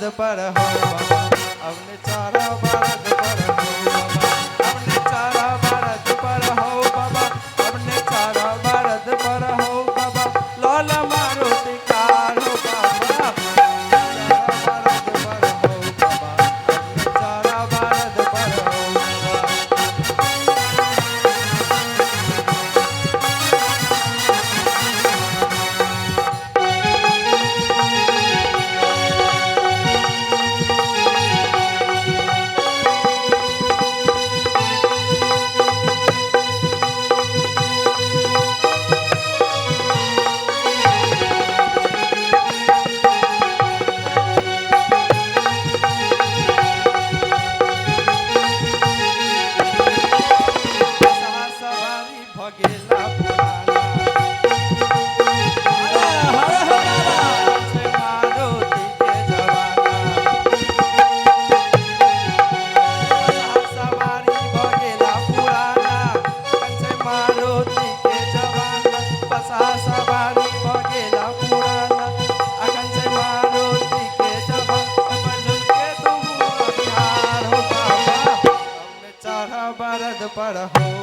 पर हो बाबा अपने चारा भारत पर हो बाबा अपने चारा भारत पर हो बाबा अपने चारा भारत पर हो बाबा लाल मारुति कार हो बाबा चारा भारत पर हो बाबा अपने चारा भारत पर हो पर हो